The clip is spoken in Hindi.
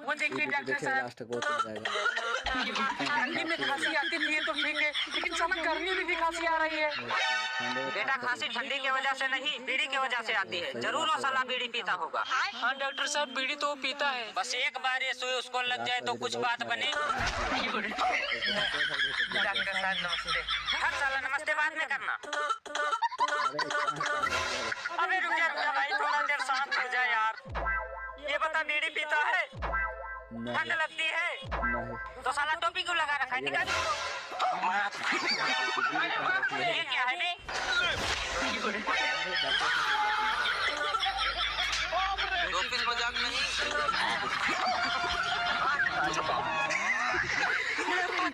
वो देखिए डॉक्टर साहब, लास्ट को हो जाएगा। ठंडी में खांसी आती थी ये तो ठीक है, लेकिन समय गर्मी में भी खांसी आ रही है। बेटा खांसी ठंडी की वजह से नहीं, बीड़ी की वजह से आती है। जरूर वो साला बीड़ी पीता होगा। हाँ डॉक्टर साहब, बीड़ी तो वो पीता है। बस एक बार ये सुई उसको लग जाए तो कुछ बात बने। डॉक्टर साहब नमस्ते। हर साला नमस्ते बाद में करना। अबे रुक जा भाई, थोड़ा देर शांत हो जा यार। ये बता बीड़ी पीता है? ठंड लगती है तो साला टोपी क्यों लगा रखा है? निकाल इसको। ये क्या है बे? टोपी मजाक नहीं।